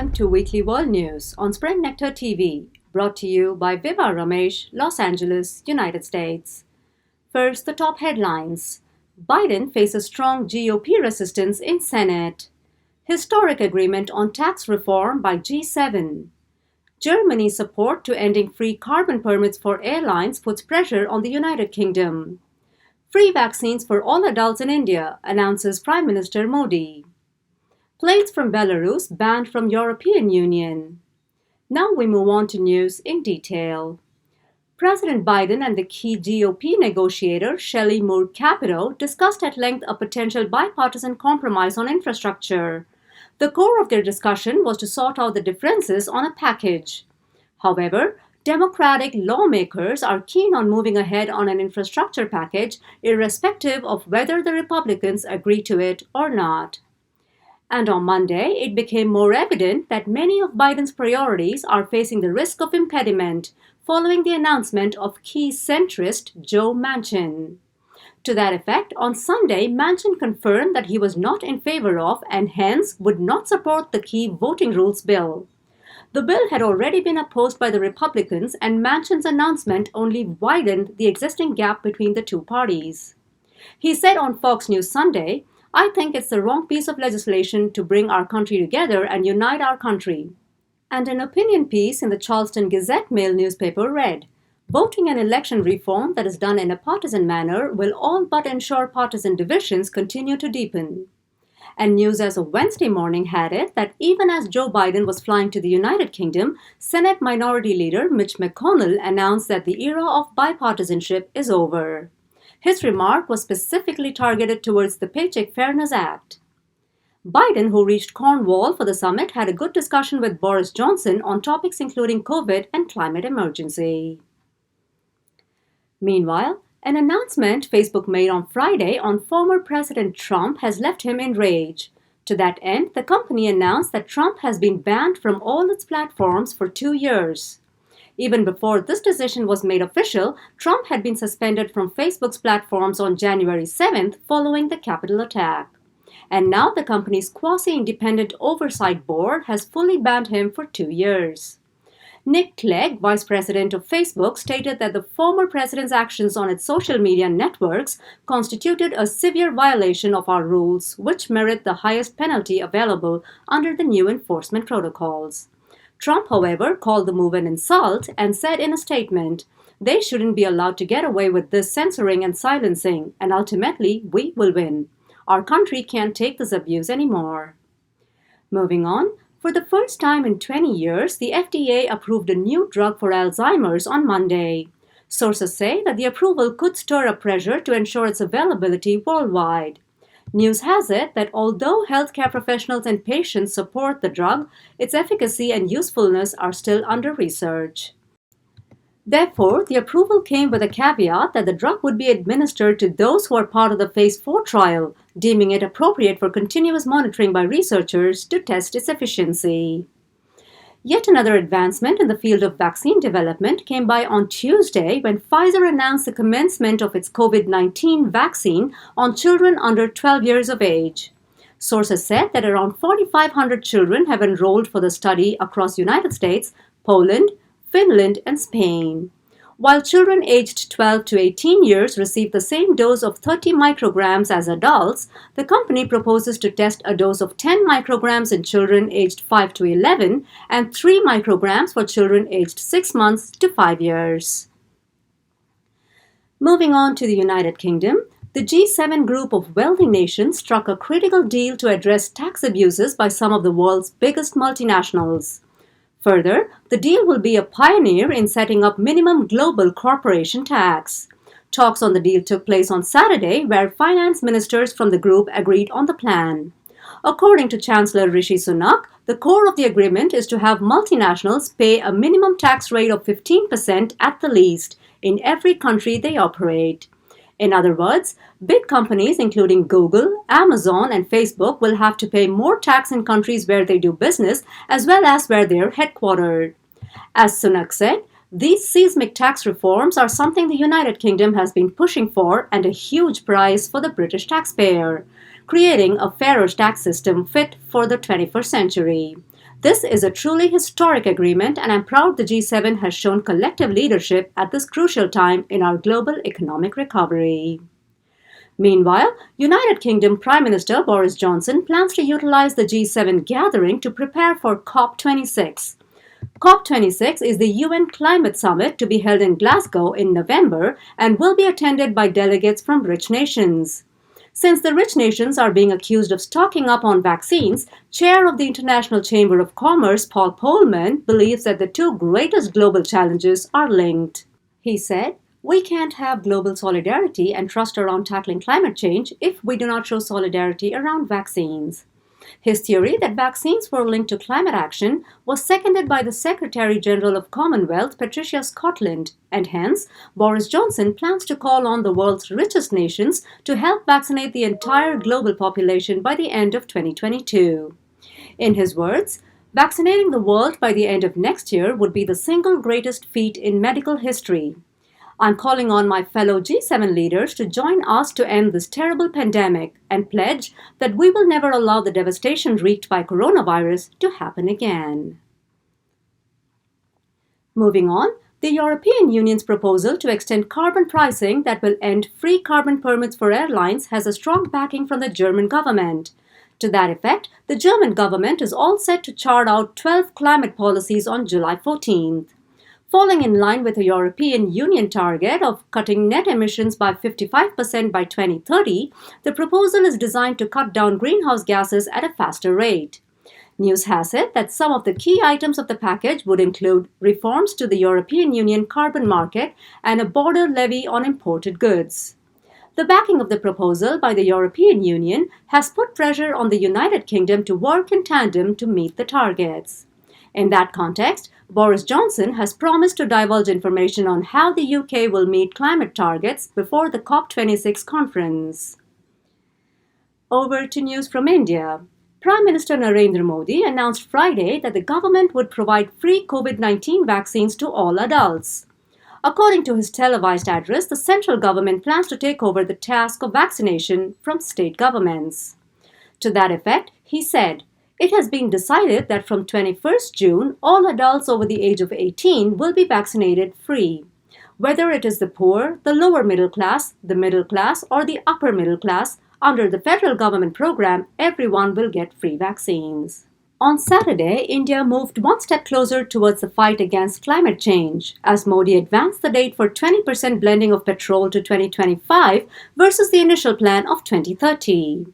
Welcome to Weekly World News on SpringNectar TV, brought to you by Vibha Ramesh, Los Angeles, United States. First, the top headlines. Biden faces strong GOP resistance in Senate. Historic agreement on tax reform by G7. Germany's support to ending free carbon permits for airlines puts pressure on the United Kingdom. Free vaccines for all adults in India, announces Prime Minister Modi. Planes from Belarus banned from European Union. Now we move on to news in detail. President Biden and the key GOP negotiator Shelley Moore Capito discussed at length a potential bipartisan compromise on infrastructure. The core of their discussion was to sort out the differences on a package. However, Democratic lawmakers are keen on moving ahead on an infrastructure package, irrespective of whether the Republicans agree to it or not. And on Monday, it became more evident that many of Biden's priorities are facing the risk of impediment following the announcement of key centrist Joe Manchin. To that effect, on Sunday, Manchin confirmed that he was not in favor of and hence would not support the key voting rules bill. The bill had already been opposed by the Republicans, and Manchin's announcement only widened the existing gap between the two parties. He said on Fox News Sunday, "I think it's the wrong piece of legislation to bring our country together and unite our country." And an opinion piece in the Charleston Gazette-Mail newspaper read, "Voting and election reform that is done in a partisan manner will all but ensure partisan divisions continue to deepen." And news as of Wednesday morning had it that even as Joe Biden was flying to the United Kingdom, Senate Minority Leader Mitch McConnell announced that the era of bipartisanship is over. His remark was specifically targeted towards the Paycheck Fairness Act. Biden, who reached Cornwall for the summit, had a good discussion with Boris Johnson on topics including COVID and climate emergency. Meanwhile, an announcement Facebook made on Friday on former President Trump has left him enraged. To that end, the company announced that Trump has been banned from all its platforms for 2 years. Even before this decision was made official, Trump had been suspended from Facebook's platforms on January 7th following the Capitol attack. And now the company's quasi-independent oversight board has fully banned him for 2 years. Nick Clegg, vice president of Facebook, stated that the former president's actions on its social media networks constituted a severe violation of our rules, which merit the highest penalty available under the new enforcement protocols. Trump, however, called the move an insult and said in a statement, "They shouldn't be allowed to get away with this censoring and silencing, and ultimately we will win. Our country can't take this abuse anymore." Moving on, for the first time in 20 years, the FDA approved a new drug for Alzheimer's on Monday. Sources say that the approval could stir up pressure to ensure its availability worldwide. News has it that although healthcare professionals and patients support the drug, its efficacy and usefulness are still under research. Therefore, the approval came with a caveat that the drug would be administered to those who are part of the Phase 4 trial, deeming it appropriate for continuous monitoring by researchers to test its efficiency. Yet another advancement in the field of vaccine development came by on Tuesday when Pfizer announced the commencement of its COVID-19 vaccine on children under 12 years of age. Sources said that around 4,500 children have enrolled for the study across the United States, Poland, Finland, and Spain. While children aged 12 to 18 years receive the same dose of 30 micrograms as adults, the company proposes to test a dose of 10 micrograms in children aged 5 to 11 and 3 micrograms for children aged 6 months to 5 years. Moving on to the United Kingdom, the G7 group of wealthy nations struck a critical deal to address tax abuses by some of the world's biggest multinationals. Further, the deal will be a pioneer in setting up minimum global corporation tax. Talks on the deal took place on Saturday, where finance ministers from the group agreed on the plan. According to Chancellor Rishi Sunak, the core of the agreement is to have multinationals pay a minimum tax rate of 15% at the least in every country they operate. In other words, big companies including Google, Amazon, and Facebook will have to pay more tax in countries where they do business as well as where they are headquartered. As Sunak said, these seismic tax reforms are something the United Kingdom has been pushing for and a huge prize for the British taxpayer, creating a fairer tax system fit for the 21st century. This is a truly historic agreement, and I'm proud the G7 has shown collective leadership at this crucial time in our global economic recovery. Meanwhile, United Kingdom Prime Minister Boris Johnson plans to utilize the G7 gathering to prepare for COP26. COP26 is the UN climate summit to be held in Glasgow in November and will be attended by delegates from rich nations. Since the rich nations are being accused of stocking up on vaccines, Chair of the International Chamber of Commerce Paul Polman believes that the two greatest global challenges are linked. He said, "We can't have global solidarity and trust around tackling climate change if we do not show solidarity around vaccines." His theory that vaccines were linked to climate action was seconded by the Secretary General of Commonwealth, Patricia Scotland, and hence Boris Johnson plans to call on the world's richest nations to help vaccinate the entire global population by the end of 2022. In his words, "Vaccinating the world by the end of next year would be the single greatest feat in medical history. I'm calling on my fellow G7 leaders to join us to end this terrible pandemic and pledge that we will never allow the devastation wreaked by coronavirus to happen again." Moving on, the European Union's proposal to extend carbon pricing that will end free carbon permits for airlines has a strong backing from the German government. To that effect, the German government is all set to chart out 12 climate policies on July 14th. Falling in line with a European Union target of cutting net emissions by 55% by 2030, the proposal is designed to cut down greenhouse gases at a faster rate. News has it that some of the key items of the package would include reforms to the European Union carbon market and a border levy on imported goods. The backing of the proposal by the European Union has put pressure on the United Kingdom to work in tandem to meet the targets. In that context, Boris Johnson has promised to divulge information on how the UK will meet climate targets before the COP26 conference. Over to news from India. Prime Minister Narendra Modi announced Friday that the government would provide free COVID-19 vaccines to all adults. According to his televised address, the central government plans to take over the task of vaccination from state governments. To that effect, he said, "It has been decided that from 21st June, all adults over the age of 18 will be vaccinated free. Whether it is the poor, the lower middle class, or the upper middle class, under the federal government program, everyone will get free vaccines." On Saturday, India moved one step closer towards the fight against climate change, as Modi advanced the date for 20% blending of petrol to 2025 versus the initial plan of 2030.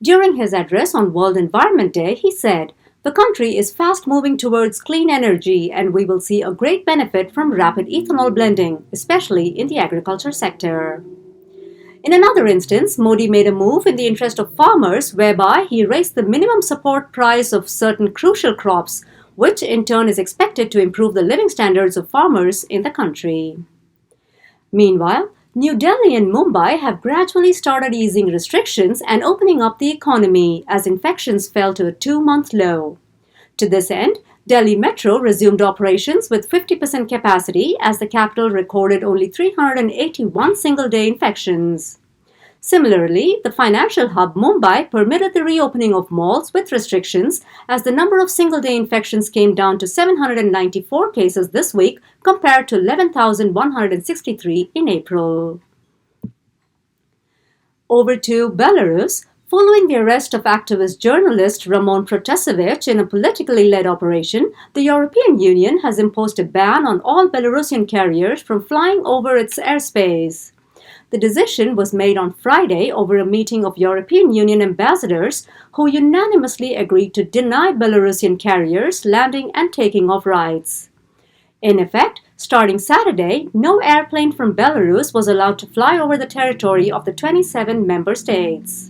During his address on World Environment Day, he said, "The country is fast moving towards clean energy and we will see a great benefit from rapid ethanol blending, especially in the agriculture sector." In another instance, Modi made a move in the interest of farmers whereby he raised the minimum support price of certain crucial crops, which in turn is expected to improve the living standards of farmers in the country. Meanwhile, New Delhi and Mumbai have gradually started easing restrictions and opening up the economy as infections fell to a 2-month low. To this end, Delhi Metro resumed operations with 50% capacity as the capital recorded only 381 single-day infections. Similarly, the financial hub Mumbai permitted the reopening of malls with restrictions as the number of single-day infections came down to 794 cases this week compared to 11,163 in April. Over to Belarus. Following the arrest of activist journalist Roman Protasevich in a politically led operation, the European Union has imposed a ban on all Belarusian carriers from flying over its airspace. The decision was made on Friday over a meeting of European Union ambassadors who unanimously agreed to deny Belarusian carriers landing and taking off rights. In effect, starting Saturday, no airplane from Belarus was allowed to fly over the territory of the 27 member states.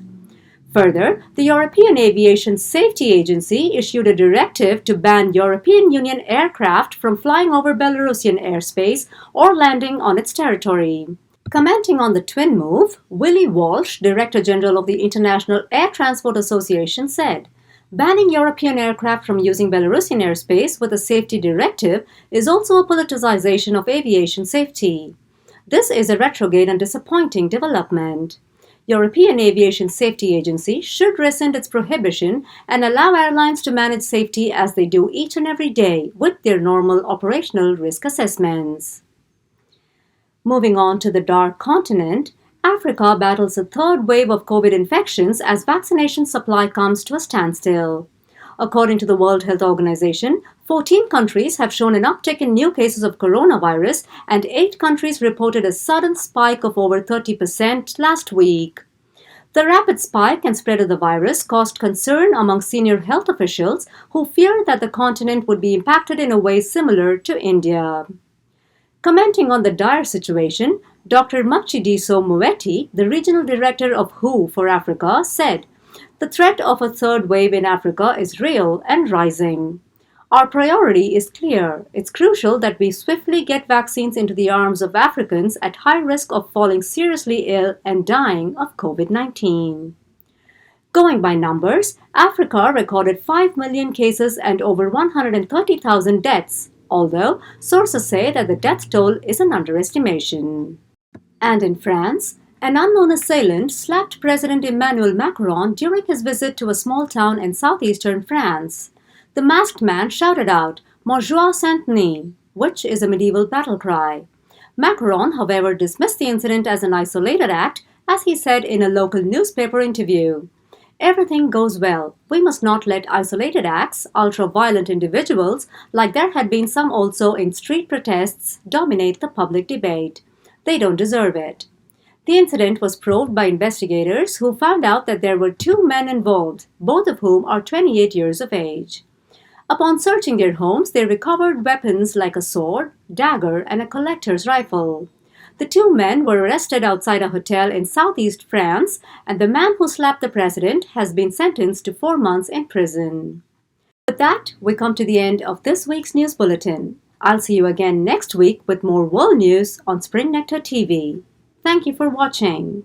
Further, the European Aviation Safety Agency issued a directive to ban European Union aircraft from flying over Belarusian airspace or landing on its territory. Commenting on the twin move, Willie Walsh, Director General of the International Air Transport Association, said, "Banning European aircraft from using Belarusian airspace with a safety directive is also a politicization of aviation safety. This is a retrograde and disappointing development." European Aviation Safety Agency should rescind its prohibition and allow airlines to manage safety as they do each and every day with their normal operational risk assessments. Moving on to the dark continent, Africa battles a third wave of COVID infections as vaccination supply comes to a standstill. According to the World Health Organization, 14 countries have shown an uptick in new cases of coronavirus and 8 countries reported a sudden spike of over 30% last week. The rapid spike and spread of the virus caused concern among senior health officials who feared that the continent would be impacted in a way similar to India. Commenting on the dire situation, Dr. Matshidiso Moeti, the regional director of WHO for Africa, said, "The threat of a third wave in Africa is real and rising. Our priority is clear. It's crucial that we swiftly get vaccines into the arms of Africans at high risk of falling seriously ill and dying of COVID-19. Going by numbers, Africa recorded 5 million cases and over 130,000 deaths, although sources say that the death toll is an underestimation. And in France, an unknown assailant slapped President Emmanuel Macron during his visit to a small town in southeastern France. The masked man shouted out, "Bonjour Saint-Denis," which is a medieval battle cry. Macron, however, dismissed the incident as an isolated act, as he said in a local newspaper interview. "Everything goes well. We must not let isolated acts, ultra-violent individuals, like there had been some also in street protests, dominate the public debate. They don't deserve it." The incident was probed by investigators who found out that there were 2 men involved, both of whom are 28 years of age. Upon searching their homes, they recovered weapons like a sword, dagger, and a collector's rifle. The 2 men were arrested outside a hotel in southeast France, and the man who slapped the president has been sentenced to 4 months in prison. With that, we come to the end of this week's news bulletin. I'll see you again next week with more world news on Spring Nectar TV. Thank you for watching.